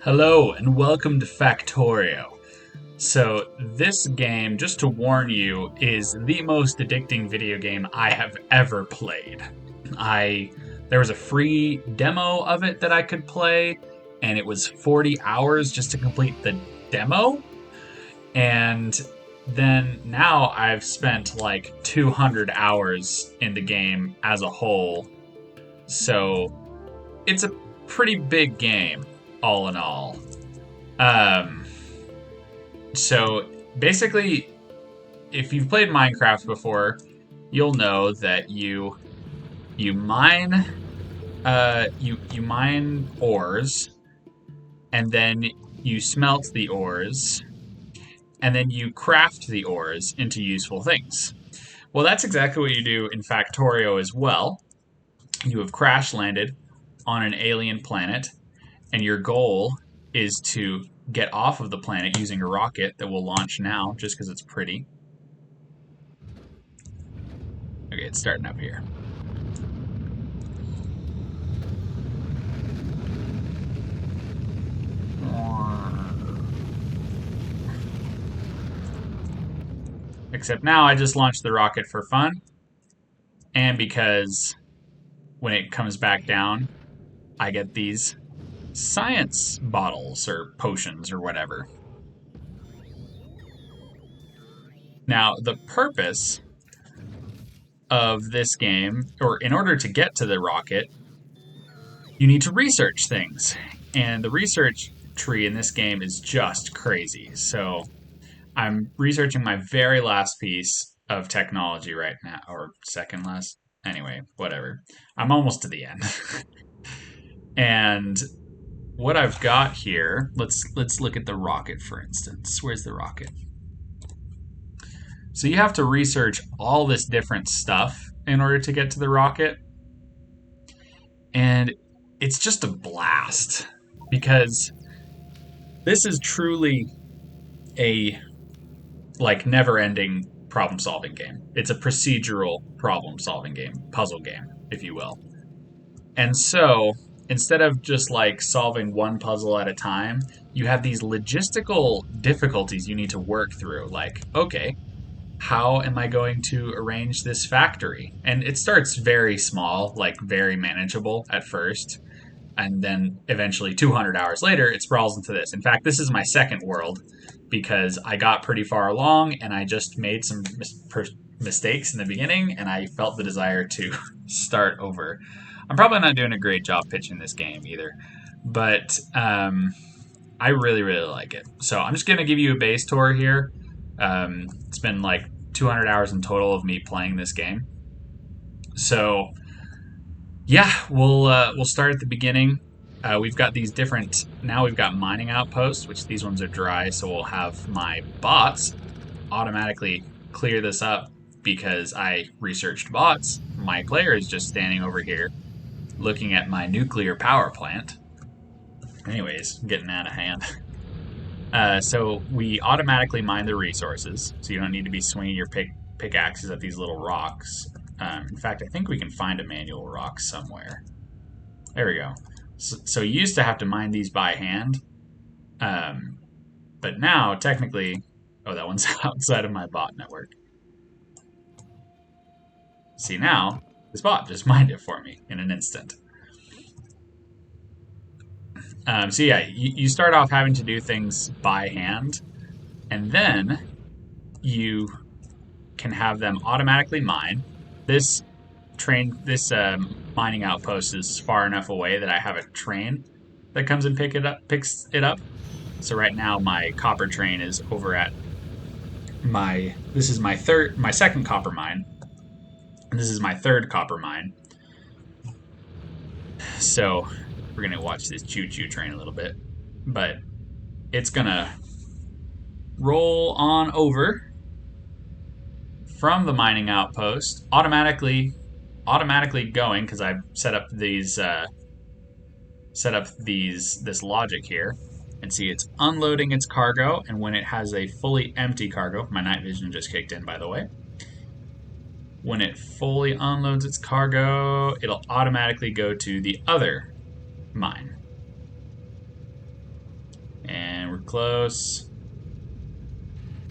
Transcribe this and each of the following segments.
Hello and welcome to Factorio. So this game, just to warn you, is the most addicting video game I have ever played. I There was a free demo of it that I could play, and it was 40 hours just to complete the demo. And then now I've spent like 200 hours in the game as a whole. So it's a pretty big game, all in all. Um, so basically, if you've played Minecraft before, you'll know that you mine you mine ores, and then you smelt the ores, and then you craft the ores into useful things. Well, that's exactly what you do in Factorio as well. You have crash landed on an alien planet, and your goal is to get off of the planet using a rocket that will launch now just because it's pretty. Okay, it's starting up here. Except now I just launched the rocket for fun, and because when it comes back down, I get these science bottles or potions or whatever. Now, the purpose of this game, or in order to get to the rocket, you need to research things. And the research tree in this game is just crazy. So I'm researching my very last piece of technology right now, or second last. Anyway, whatever. I'm almost to the end. And what I've got here, let's look at the rocket for instance. Where's the rocket? So you have to research all this different stuff in order to get to the rocket. And it's just a blast because this is truly a never-ending problem-solving game. It's a procedural problem-solving game, puzzle game, if you will. And so, instead of just like solving one puzzle at a time, you have these logistical difficulties you need to work through. Like, okay, how am I going to arrange this factory? And it starts very small, like very manageable at first. And then eventually, 200 hours later, it sprawls into this. In fact, this is my second world because I got pretty far along and I just made some mistakes in the beginning and I felt the desire to start over. I'm probably not doing a great job pitching this game either, but I really, really like it. So I'm just going to give you a base tour here. It's been like 200 hours in total of me playing this game. So yeah, we'll start at the beginning. We've got these different. Now we've got mining outposts, which these ones are dry. So we'll have my bots automatically clear this up because I researched bots. My player is just standing over here looking at my nuclear power plant. Anyways, getting out of hand. So we automatically mine the resources, so you don't need to be swinging your pickaxes at these little rocks. In fact, I think we can find a manual rock somewhere. There we go. So you used to have to mine these by hand, but now technically, oh, that one's outside of my bot network. See, now this bot just mined it for me in an instant. So yeah, you start off having to do things by hand, and then you can have them automatically mine. This mining outpost is far enough away that I have a train that comes and picks it up. So right now my copper train is over at this is my second copper mine, and this is my third copper mine. So we're gonna watch this choo-choo train a little bit, but it's gonna roll on over from the mining outpost automatically going because I've set up this logic here, and see it's unloading its cargo, and when it has a fully empty cargo, my night vision just kicked in by the way. When it fully unloads its cargo, it'll automatically go to the other mine. close.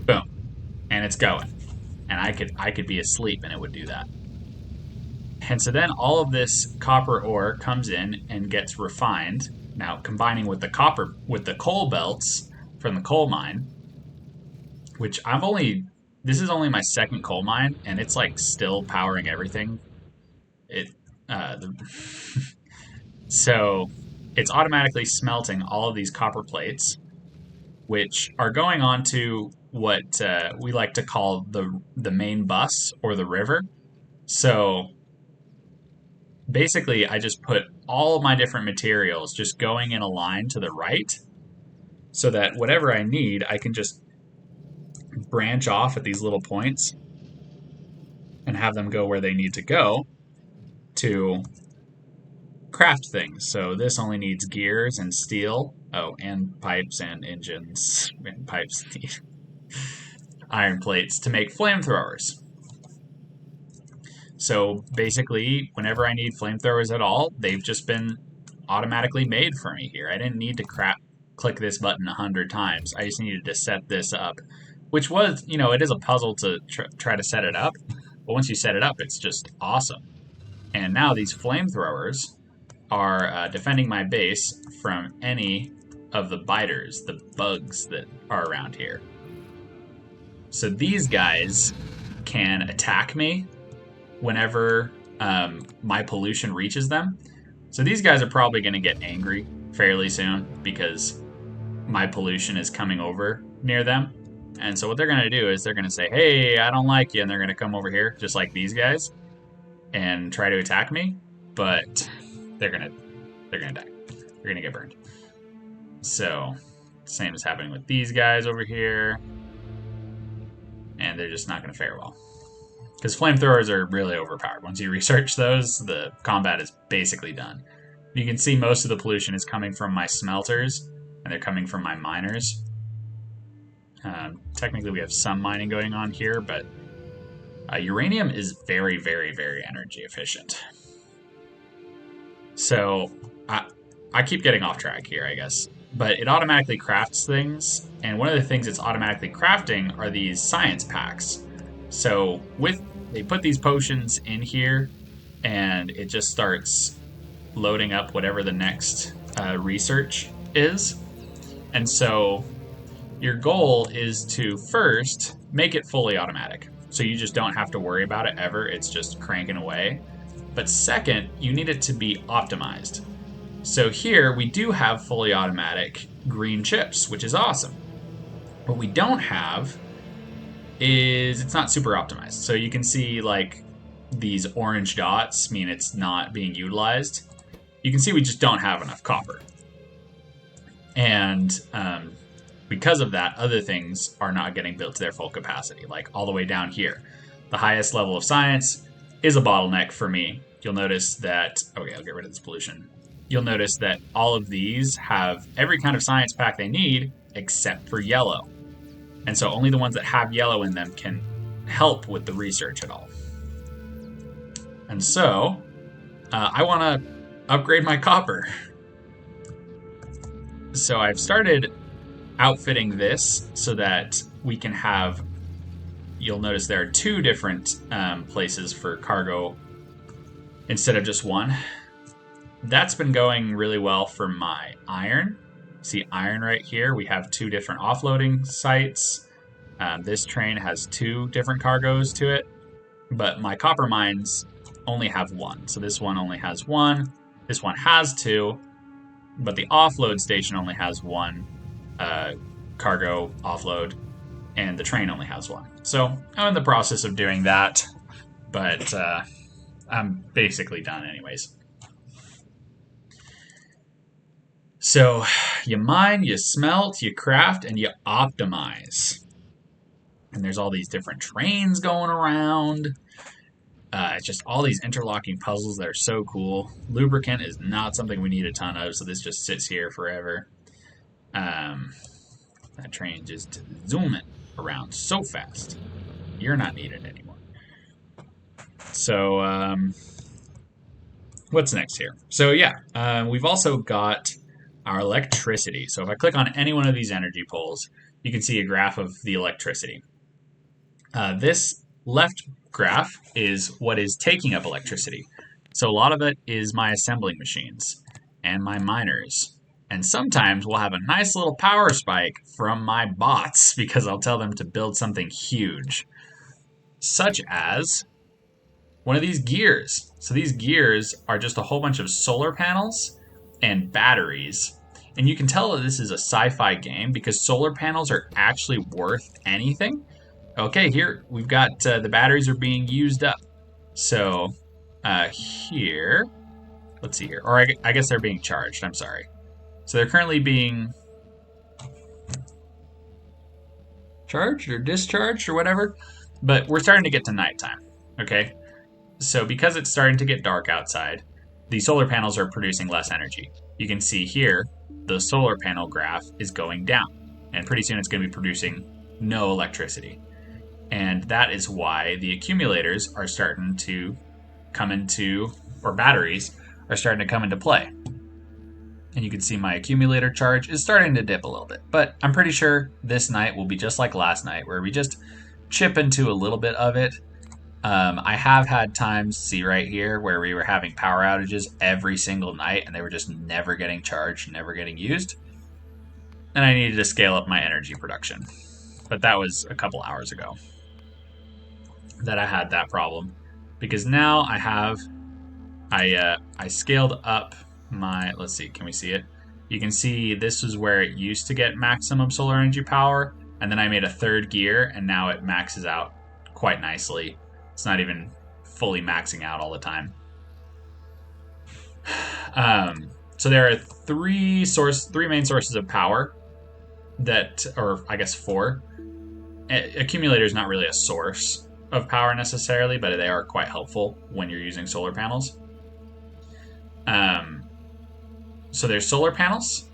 Boom. And it's going. And I could be asleep and it would do that. And so then all of this copper ore comes in and gets refined. Now combining with the coal belts from the coal mine, which this is only my second coal mine, and it's like still powering everything. So it's automatically smelting all of these copper plates, which are going on to what we like to call the main bus or the river. So basically, I just put all of my different materials just going in a line to the right, so that whatever I need, I can just branch off at these little points and have them go where they need to go to craft things. So this only needs gears and steel. Oh, and pipes and engines. And pipes need iron plates to make flamethrowers. So basically, whenever I need flamethrowers at all, they've just been automatically made for me here. I didn't need to click this button 100 times. I just needed to set this up, which was, it is a puzzle to try to set it up. But once you set it up, it's just awesome. And now these flamethrowers are defending my base from any of the biters, the bugs that are around here. So these guys can attack me whenever my pollution reaches them. So these guys are probably going to get angry fairly soon because my pollution is coming over near them. And so what they're going to do is they're going to say, hey, I don't like you, and they're going to come over here, just like these guys, and try to attack me. But they're going to die. They're going to get burned. So, same is happening with these guys over here. And they're just not going to fare well. Because flamethrowers are really overpowered. Once you research those, the combat is basically done. You can see most of the pollution is coming from my smelters, and they're coming from my miners. Technically, we have some mining going on here, but uranium is very, very, very energy efficient. So, I keep getting off track here, I guess. But it automatically crafts things, and one of the things it's automatically crafting are these science packs. So they put these potions in here, and it just starts loading up whatever the next research is. And so your goal is to first make it fully automatic. So you just don't have to worry about it ever. It's just cranking away. But second, you need it to be optimized. So here we do have fully automatic green chips, which is awesome. What we don't have is it's not super optimized. So you can see like these orange dots mean it's not being utilized. You can see we just don't have enough copper. And because of that, other things are not getting built to their full capacity, like all the way down here. The highest level of science is a bottleneck for me. You'll notice that, okay, I'll get rid of this pollution. You'll notice that all of these have every kind of science pack they need except for yellow. And so only the ones that have yellow in them can help with the research at all. And so I want to upgrade my copper. So I've started outfitting this so that we can have, you'll notice there are two different places for cargo instead of just one. That's been going really well for my iron. See iron right here. We have two different offloading sites. This train has two different cargoes to it, but my copper mines only have one. So this one only has one. This one has two, but the offload station only has one cargo offload, and the train only has one. So I'm in the process of doing that, but I'm basically done anyways. So you mine, you smelt, you craft, and you optimize. And there's all these different trains going around. It's just all these interlocking puzzles that are so cool. Lubricant is not something we need a ton of, so this just sits here forever. That train just zooming around so fast. You're not needed anymore. So, what's next here? So yeah, we've also got our electricity. So if I click on any one of these energy poles, you can see a graph of the electricity. This left graph is what is taking up electricity. So a lot of it is my assembling machines and my miners. And sometimes we'll have a nice little power spike from my bots because I'll tell them to build something huge, such as one of these gears. So these gears are just a whole bunch of solar panels and batteries. And you can tell that this is a sci-fi game because solar panels are actually worth anything. Okay, here we've got the batteries are being used up. So here, let's see here. Or I guess they're being charged. I'm sorry. So they're currently being charged or discharged or whatever. But we're starting to get to nighttime. Okay. So because it's starting to get dark outside, the solar panels are producing less energy. You can see here, the solar panel graph is going down. And pretty soon it's going to be producing no electricity. And that is why the accumulators are starting to come into, or batteries are starting to come into play. And you can see my accumulator charge is starting to dip a little bit. But I'm pretty sure this night will be just like last night, where we just chip into a little bit of it. I have had times, see right here, where we were having power outages every single night and they were just never getting charged, never getting used. And I needed to scale up my energy production. But that was a couple hours ago that I had that problem. Because now I scaled up my, let's see, can we see it? You can see this is where it used to get maximum solar energy power. And then I made a third gear and now it maxes out quite nicely. It's not even fully maxing out all the time. So there are three main sources of power that, or I guess four. Accumulator is not really a source of power necessarily, but they are quite helpful when you're using solar panels. So there's solar panels.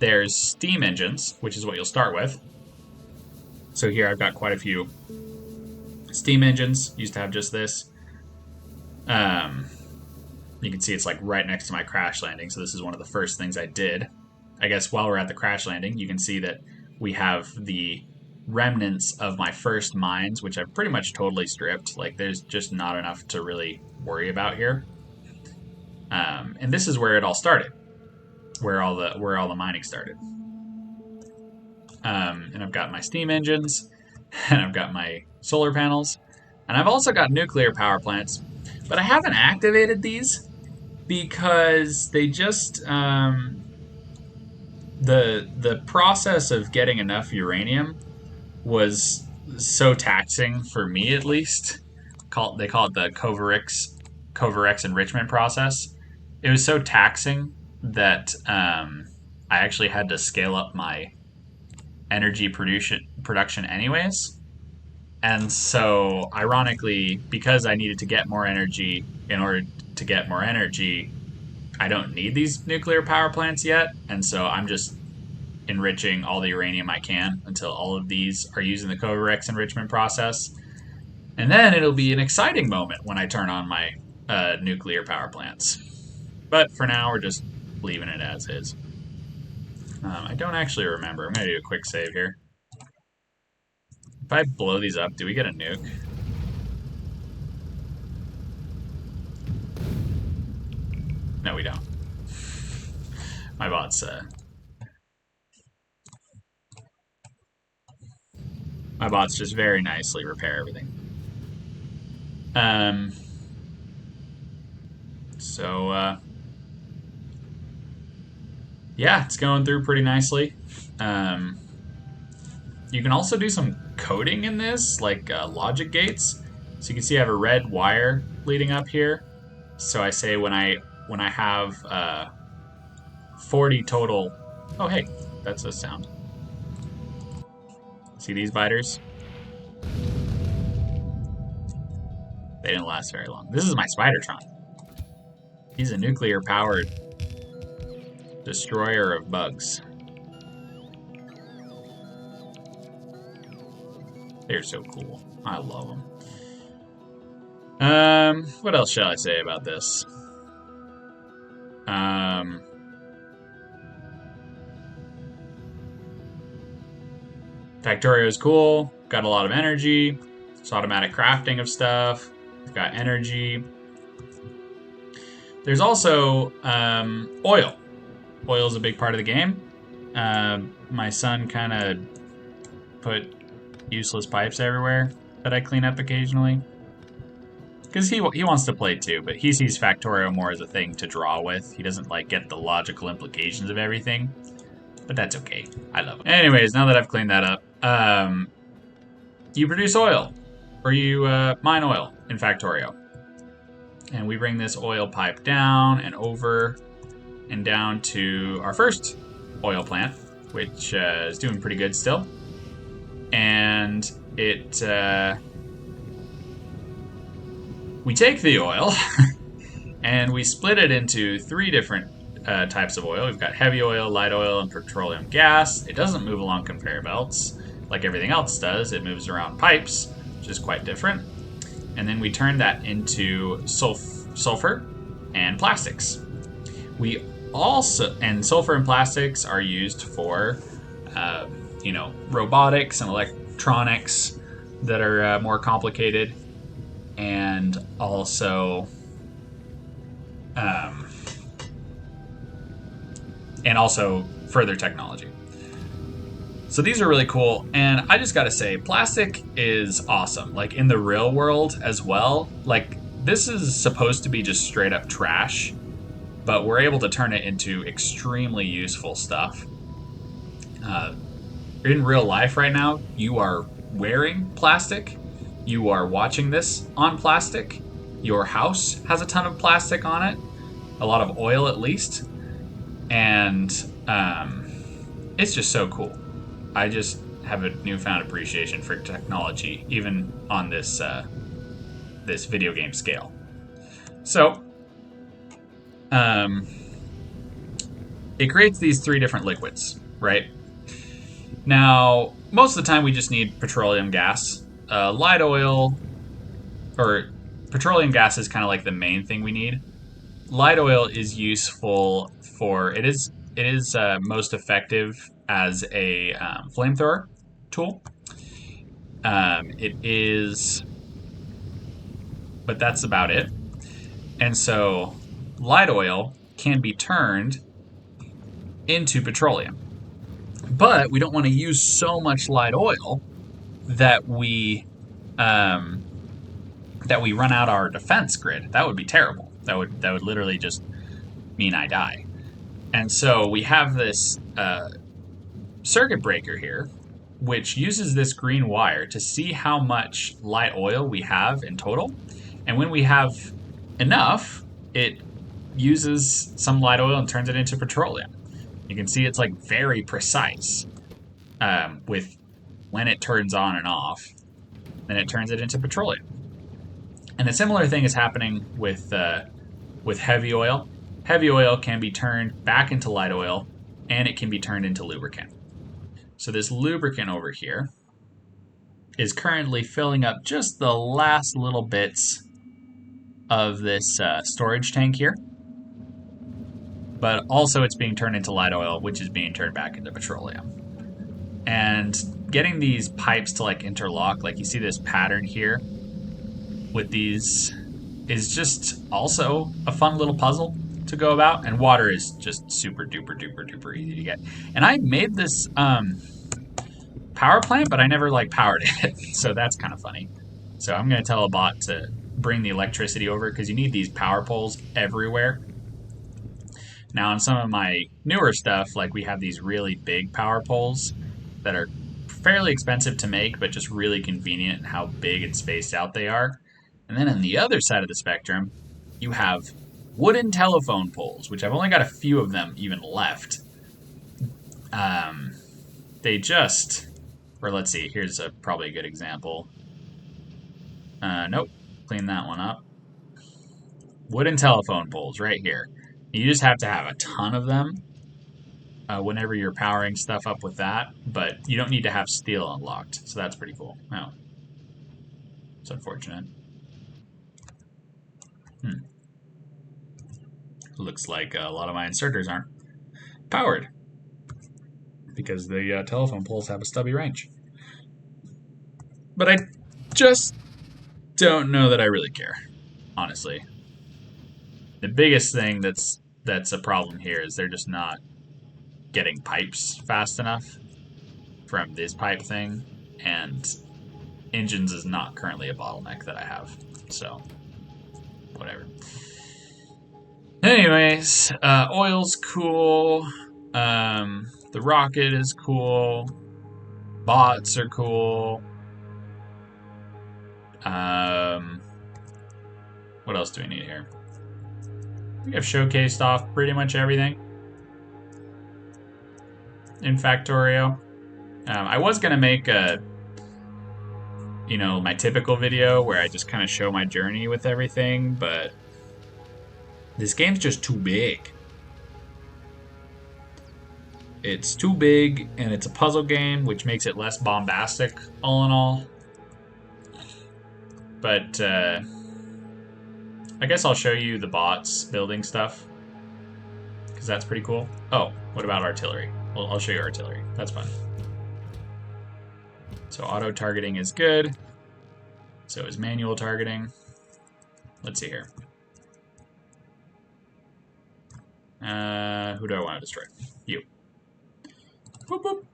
There's steam engines, which is what you'll start with. So here I've got quite a few steam engines. Used to have just this. You can see it's like right next to my crash landing. So this is one of the first things I did. I guess while we're at the crash landing, you can see that we have the remnants of my first mines, which I've pretty much totally stripped. Like there's just not enough to really worry about here. And this is where it all started, where all the mining started. And I've got my steam engines, and I've got my solar panels, and I've also got nuclear power plants, but I haven't activated these because they just the process of getting enough uranium was so taxing for me, at least. They call it the Kovarex enrichment process. It was so taxing that I actually had to scale up my energy production anyways. And so, ironically, because I needed to get more energy in order to get more energy, I don't need these nuclear power plants yet. And so I'm just enriching all the uranium I can until all of these are using the Kovarex enrichment process. And then it'll be an exciting moment when I turn on my nuclear power plants. But for now, we're just leaving it as is. I don't actually remember. I'm going to do a quick save here. If I blow these up, do we get a nuke? No, we don't. My bots just very nicely repair everything. Yeah, it's going through pretty nicely. You can also do some coding in this, like logic gates. So you can see I have a red wire leading up here. So I say when I have 40 total. Oh, hey, that's a sound. See these biters? They didn't last very long. This is my Spidertron. He's a nuclear-powered destroyer of bugs. They're so cool. I love them. What else shall I say about this? Factorio is cool, got a lot of energy. It's automatic crafting of stuff. It's got energy. There's also oil. Oil is a big part of the game. My son kind of put useless pipes everywhere that I clean up occasionally. Because he wants to play too, but he sees Factorio more as a thing to draw with. He doesn't like get the logical implications of everything. But that's okay. I love it. Anyways, now that I've cleaned that up, you produce oil. Or you mine oil in Factorio. And we bring this oil pipe down and over and down to our first oil plant, which is doing pretty good still. And it... we take the oil and we split it into 3 different types of oil. We've got heavy oil, light oil, and petroleum gas. It doesn't move along conveyor belts like everything else does. It moves around pipes, which is quite different. And then we turn that into sulfur and plastics. We also, and sulfur and plastics are used for, robotics and electronics that are more complicated, and also, further technology. So these are really cool, and I just gotta say, plastic is awesome. Like in the real world as well. Like this is supposed to be just straight up trash, but we're able to turn it into extremely useful stuff. In real life right now, you are wearing plastic. You are watching this on plastic. Your house has a ton of plastic on it, a lot of oil at least, and it's just so cool. I just have a newfound appreciation for technology, even on this this video game scale. So, it creates these 3 different liquids, right? Now, most of the time we just need petroleum gas. Light oil, or petroleum gas is kind of like the main thing we need. Light oil is useful for, it is most effective as a flamethrower tool. It is, but that's about it. And so light oil can be turned into petroleum. But we don't want to use so much light oil that we run out our defense grid. That would be terrible. That would literally just mean I die. And so we have this circuit breaker here, which uses this green wire to see how much light oil we have in total. And when we have enough, it uses some light oil and turns it into petroleum. You can see it's like very precise with when it turns on and off. Then it turns it into petroleum. And a similar thing is happening with heavy oil. Heavy oil can be turned back into light oil, and it can be turned into lubricant. So this lubricant over here is currently filling up just the last little bits of this storage tank here. But also it's being turned into light oil, which is being turned back into petroleum. And getting these pipes to interlock, like you see this pattern here with these, is just also a fun little puzzle to go about. And water is just super duper duper duper easy to get. And I made this power plant, but I never powered it. So that's kind of funny. So I'm going to tell a bot to bring the electricity over, because you need these power poles everywhere. Now, on some of my newer stuff, we have these really big power poles that are fairly expensive to make, but just really convenient in how big and spaced out they are. And then on the other side of the spectrum, you have wooden telephone poles, which I've only got a few of them even left. They just, or let's see, here's probably a good example. Nope, clean that one up. Wooden telephone poles right here. You just have to have a ton of them whenever you're powering stuff up with that, but you don't need to have steel unlocked, so that's pretty cool. Oh. It's unfortunate. Looks like a lot of my inserters aren't powered, because the telephone poles have a stubby range. But I just don't know that I really care, honestly. The biggest thing that's a problem here is they're just not getting pipes fast enough from this pipe thing, and engines is not currently a bottleneck that I have. So, whatever. Anyways, oil's cool. The rocket is cool. Bots are cool. What else do we need here? We have showcased off pretty much everything in Factorio. I was gonna make my typical video where I just kind of show my journey with everything, but this game's just too big. It's too big, and it's a puzzle game, which makes it less bombastic, all in all. But I guess I'll show you the bots building stuff, because that's pretty cool. Oh, what about artillery? Well, I'll show you artillery. That's fun. So auto targeting is good. So is manual targeting. Let's see here. Who do I want to destroy? You. Boop, boop,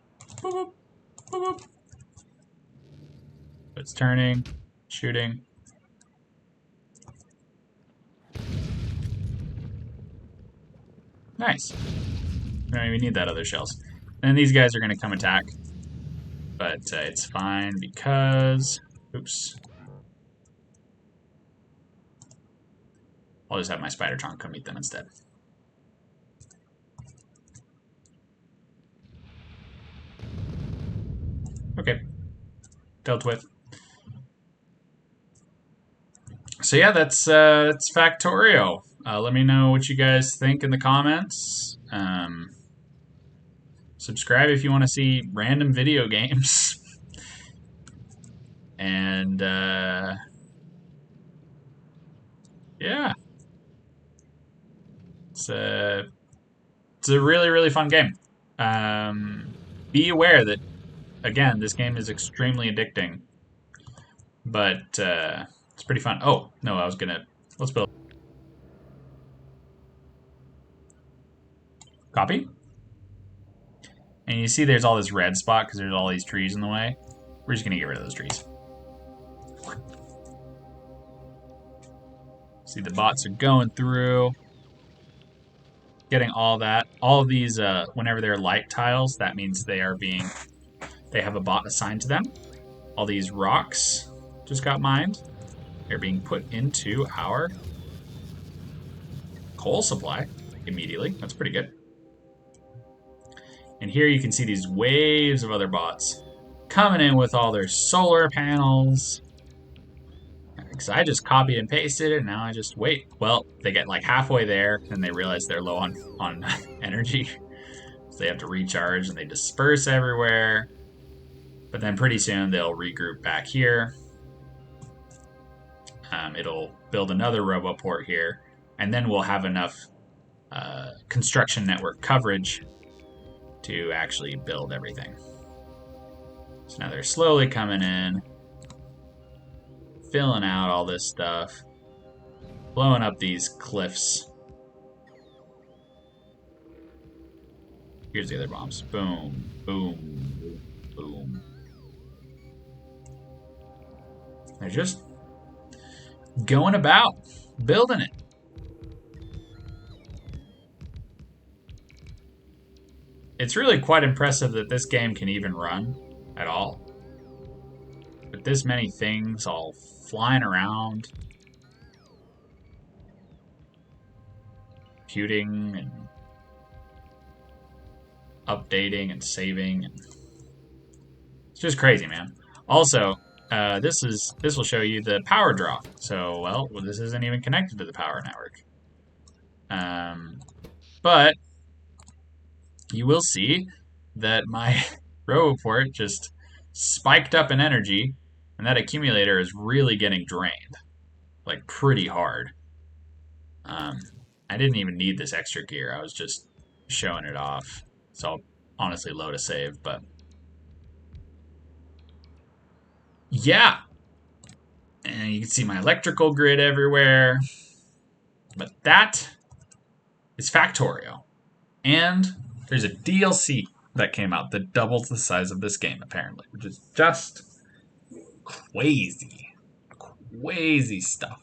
boop, boop, boop, boop. It's turning, shooting. Nice. We don't even need that other shells. And these guys are going to come attack. But it's fine because... Oops. I'll just have my Spidertron come meet them instead. Okay. Dealt with. So yeah, that's Factorio. Let me know what you guys think in the comments. Subscribe if you want to see random video games. And yeah, it's a really, really fun game. Be aware that, again, this game is extremely addicting, but it's pretty fun. Oh, no, let's build. Copy. And you see there's all this red spot because there's all these trees in the way. We're just going to get rid of those trees. See, the bots are going through, getting all that. All of these, whenever they're light tiles, that means they have a bot assigned to them. All these rocks just got mined. They're being put into our coal supply immediately. That's pretty good. And here you can see these waves of other bots coming in with all their solar panels. Because I just copied and pasted it, and now I just wait. Well, they get like halfway there, and they realize they're low on energy. So they have to recharge, and they disperse everywhere. But then pretty soon they'll regroup back here. It'll build another RoboPort here, and then we'll have enough construction network coverage to actually build everything. So now they're slowly coming in, filling out all this stuff, blowing up these cliffs. Here's the other bombs. Boom, boom, boom. They're just going about building it. It's really quite impressive that this game can even run at all. With this many things all flying around, computing and updating and saving, and it's just crazy, man. Also, this will show you the power draw. So, well, this isn't even connected to the power network. But you will see that my RoboPort just spiked up in energy, and that accumulator is really getting drained, like pretty hard. I didn't even need this extra gear. I was just showing it off. So I'll honestly load a save, but Yeah, and you can see my electrical grid everywhere. But that is Factorio. And there's a DLC that came out that doubles the size of this game, apparently, which is just crazy. Crazy stuff.